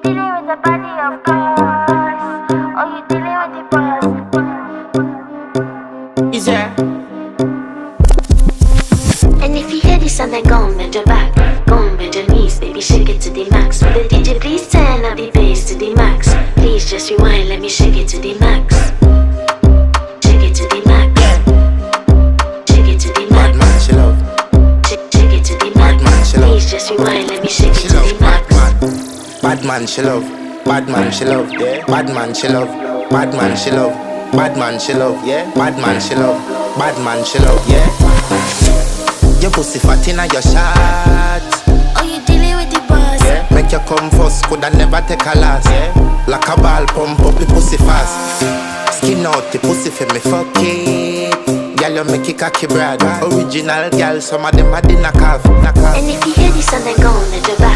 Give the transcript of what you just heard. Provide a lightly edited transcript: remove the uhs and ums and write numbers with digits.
dealing with the body, of course. Or you dealing with the boss. Easier. And if you hear this and then go on bend your back, go on bend your knees, baby shake it to the max. Will the DJ please turn up the bass to the max? Please just rewind, let me shake it to the max. Shake it to the max. Shake it to the max. Bad man, she love. Shake it to the max. Please just rewind, let me shake it to the max. Bad man, she love. Bad man, she love. Yeah. Bad man, she love. Bad man, she love. Bad man, she love. Yeah. Bad man, she love. Bad man, she love. Yeah. Your pussy fat inna your shot. Oh, you dealing with the boss? Yeah. Make you come first, coulda never take a last. Yeah. Like a ball, pump up the pussy fast. Skin out the pussy for me, fuck it. Girl, you make it cocky, brother. Original girl, some of them are the knock off. And if you hear this and then go on bend your back,